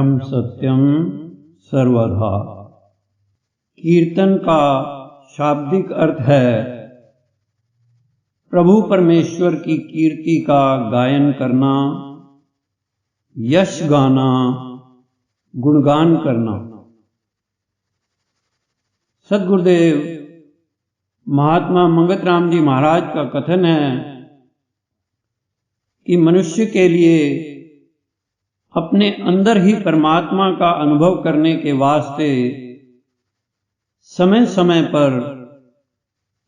परम सत्यम सर्वधा। कीर्तन का शाब्दिक अर्थ है प्रभु परमेश्वर की कीर्ति का गायन करना, यश गाना, गुणगान करना। सद्गुरुदेव महात्मा मंगतराम जी महाराज का कथन है कि मनुष्य के लिए अपने अंदर ही परमात्मा का अनुभव करने के वास्ते समय समय पर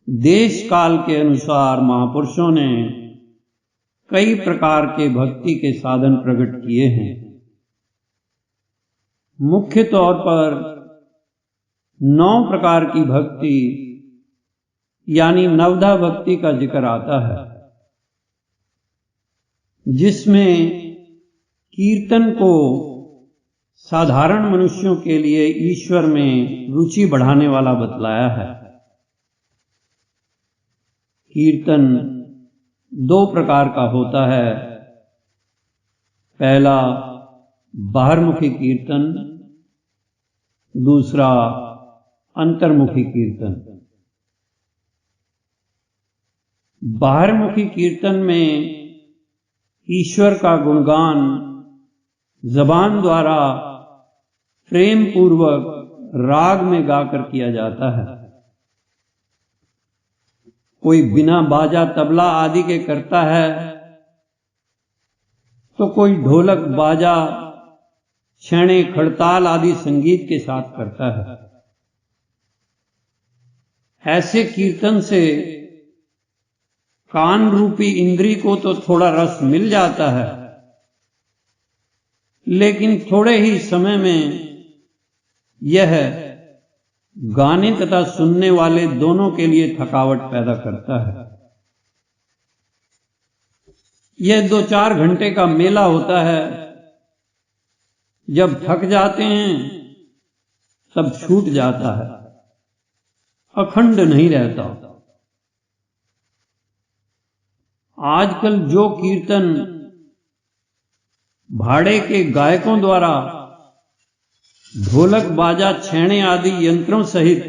देश काल के अनुसार महापुरुषों ने कई प्रकार के भक्ति के साधन प्रकट किए हैं। मुख्य तौर पर 9 प्रकार की भक्ति यानी नवधा भक्ति का जिक्र आता है, जिसमें कीर्तन को साधारण मनुष्यों के लिए ईश्वर में रुचि बढ़ाने वाला बतलाया है। कीर्तन 2 प्रकार का होता है। पहला बाहरमुखी कीर्तन, दूसरा अंतर्मुखी कीर्तन। बाहरमुखी कीर्तन में ईश्वर का गुणगान जबान द्वारा प्रेम पूर्वक राग में गाकर किया जाता है। कोई बिना बाजा तबला आदि के करता है तो कोई ढोलक बाजा छेने खड़ताल आदि संगीत के साथ करता है। ऐसे कीर्तन से कान रूपी इंद्री को तो थोड़ा रस मिल जाता है, लेकिन थोड़े ही समय में यह गाने तथा सुनने वाले दोनों के लिए थकावट पैदा करता है। यह 2-4 घंटे का मेला होता है। जब थक जाते हैं तब छूट जाता है, अखंड नहीं रहता। आजकल जो कीर्तन भाड़े के गायकों द्वारा ढोलक बाजा छेने आदि यंत्रों सहित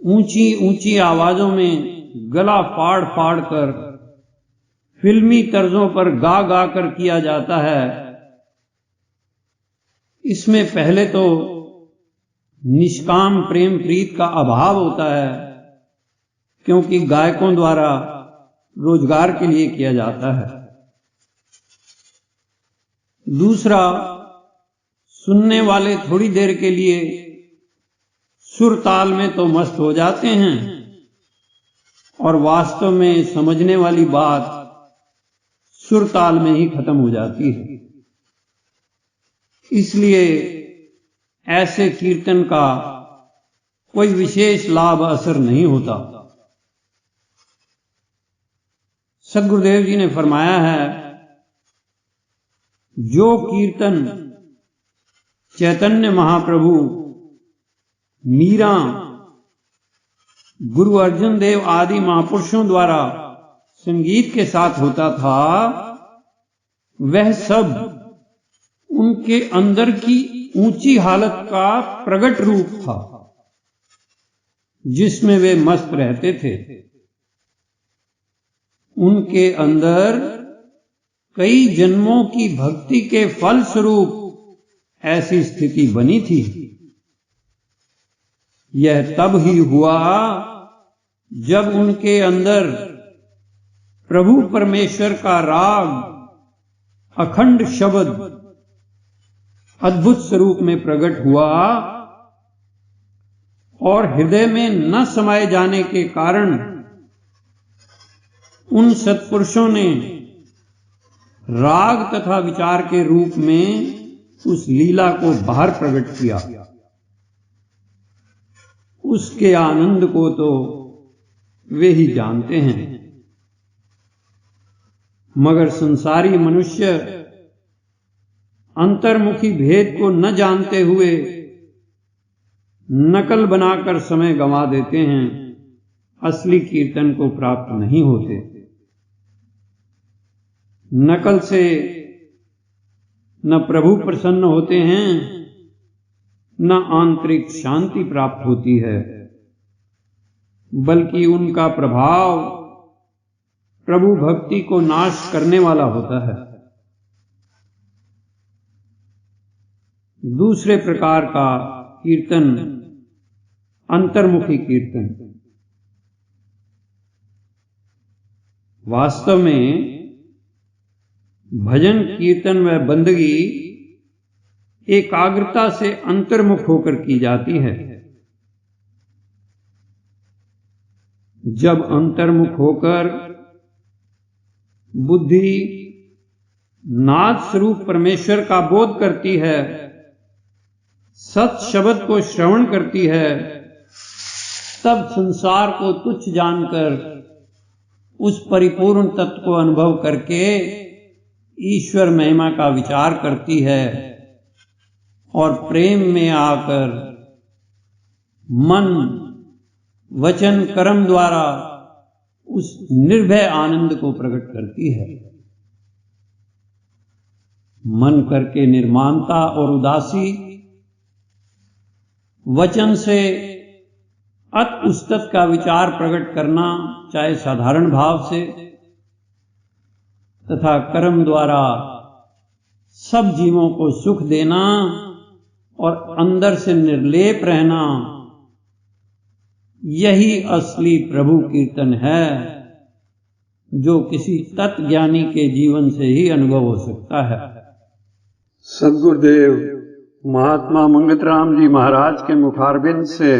ऊंची ऊंची आवाजों में गला फाड़ फाड़ कर फिल्मी तर्जों पर गा गा कर किया जाता है, इसमें पहले तो निष्काम प्रेम प्रीत का अभाव होता है, क्योंकि गायकों द्वारा रोजगार के लिए किया जाता है। दूसरा, सुनने वाले थोड़ी देर के लिए सुर ताल में तो मस्त हो जाते हैं और वास्तव में समझने वाली बात सुर ताल में ही खत्म हो जाती है। इसलिए ऐसे कीर्तन का कोई विशेष लाभ असर नहीं होता। सद्गुरुदेव जी ने फरमाया है, जो कीर्तन चैतन्य महाप्रभु, मीरा, गुरु अर्जुन देव आदि महापुरुषों द्वारा संगीत के साथ होता था, वह सब उनके अंदर की ऊंची हालत का प्रगट रूप था, जिसमें वे मस्त रहते थे। उनके अंदर कई जन्मों की भक्ति के फल स्वरूप ऐसी स्थिति बनी थी। यह तब ही हुआ जब उनके अंदर प्रभु परमेश्वर का राग, अखंड शब्द अद्भुत स्वरूप में प्रकट हुआ और हृदय में न समाये जाने के कारण उन सत्पुरुषों ने राग तथा विचार के रूप में उस लीला को बाहर प्रकट किया। उसके आनंद को तो वे ही जानते हैं, मगर संसारी मनुष्य अंतर्मुखी भेद को न जानते हुए नकल बनाकर समय गंवा देते हैं, असली कीर्तन को प्राप्त नहीं होते। नकल से न प्रभु प्रसन्न होते हैं, न आंतरिक शांति प्राप्त होती है, बल्कि उनका प्रभाव प्रभु भक्ति को नाश करने वाला होता है। दूसरे प्रकार का कीर्तन अंतर्मुखी कीर्तन। वास्तव में भजन कीर्तन व बंदगी एकाग्रता से अंतर्मुख होकर की जाती है। जब अंतर्मुख होकर बुद्धि नाद स्वरूप परमेश्वर का बोध करती है, सत शब्द को श्रवण करती है, तब संसार को तुच्छ जानकर उस परिपूर्ण तत्व को अनुभव करके ईश्वर महिमा का विचार करती है और प्रेम में आकर मन वचन कर्म द्वारा उस निर्भय आनंद को प्रकट करती है। मन करके निर्मानता और उदासी, वचन से अत उस्तत का विचार प्रकट करना, चाहे साधारण भाव से, तथा कर्म द्वारा सब जीवों को सुख देना और अंदर से निर्लेप रहना, यही असली प्रभु कीर्तन है, जो किसी तत्ज्ञानी के जीवन से ही अनुभव हो सकता है। सद्गुरुदेव महात्मा मंगतराम जी महाराज के मुखारबिंद से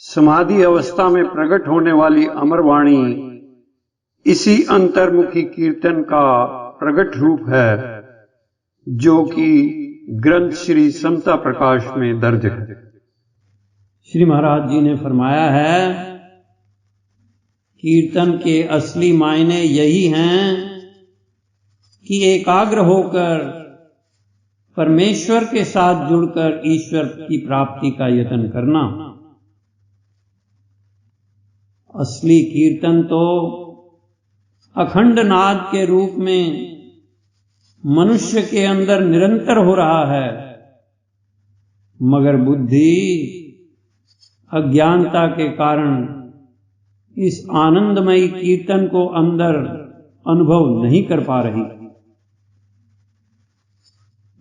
समाधि अवस्था में प्रकट होने वाली अमरवाणी इसी अंतर्मुखी कीर्तन का प्रकट रूप है, जो कि ग्रंथ श्री समता प्रकाश में दर्ज है। श्री महाराज जी ने फरमाया है, कीर्तन के असली मायने यही हैं कि एकाग्र होकर परमेश्वर के साथ जुड़कर ईश्वर की प्राप्ति का यत्न करना। असली कीर्तन तो अखंड नाद के रूप में मनुष्य के अंदर निरंतर हो रहा है, मगर बुद्धि अज्ञानता के कारण इस आनंदमयी कीर्तन को अंदर अनुभव नहीं कर पा रही।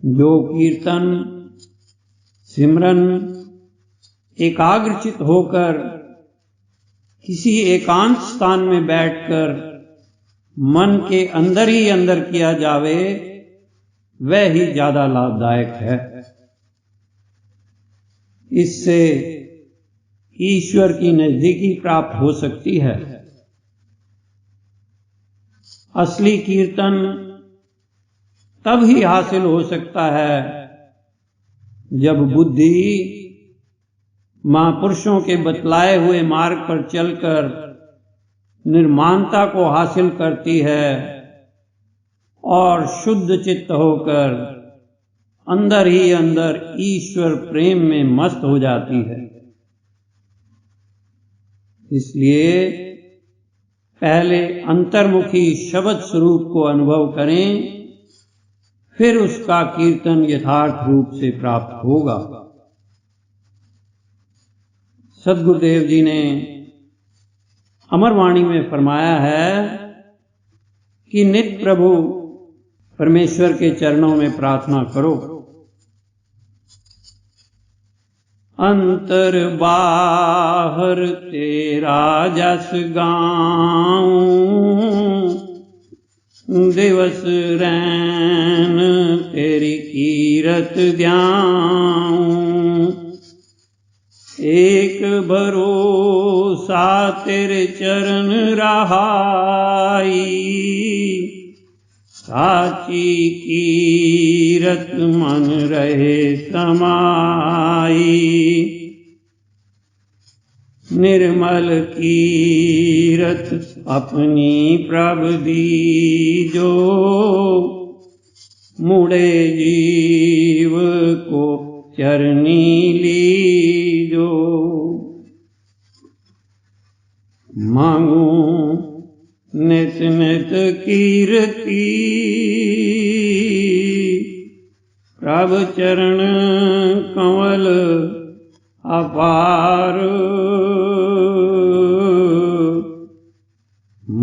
जो कीर्तन सिमरन एकाग्रचित होकर किसी एकांत स्थान में बैठकर मन के अंदर ही अंदर किया जावे, वह ही ज्यादा लाभदायक है। इससे ईश्वर की नजदीकी प्राप्त हो सकती है। असली कीर्तन तब ही हासिल हो सकता है जब बुद्धि महापुरुषों के बतलाए हुए मार्ग पर चलकर निर्माणता को हासिल करती है और शुद्ध चित्त होकर अंदर ही अंदर ईश्वर प्रेम में मस्त हो जाती है। इसलिए पहले अंतर्मुखी शब्द स्वरूप को अनुभव करें, फिर उसका कीर्तन यथार्थ रूप से प्राप्त होगा। सद्गुरुदेव जी ने अमरवाणी में फरमाया है कि नित्य प्रभु परमेश्वर के चरणों में प्रार्थना करो। अंतर बाहर तेरा जस गाऊं, दिवस रैन तेरी कीरत ध्याऊं। एक भरोसा तेरे चरण रहाई, साची कीरत मन रहे समाई। निर्मल कीरत अपनी प्रभ दीजो, मुड़े जीव को चरनी लीजो। मांगू नित नित कीरति, प्रभ चरण कमल अपार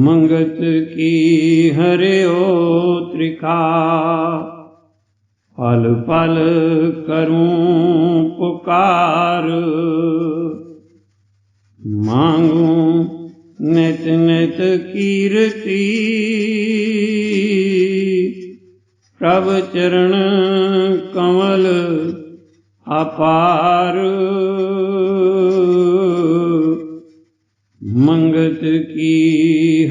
मंगत की हरिओ त्रिखा पल पल करूं पुकार मांगू नित नित कीर्ति प्रभ चरण कमल अपार मंगत की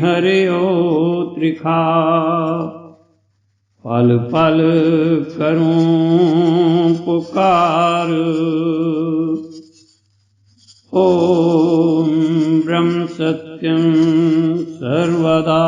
हरिओ त्रिखा पल पल करूं पुकार ओम ब्रह्म सत्यम सर्वदा।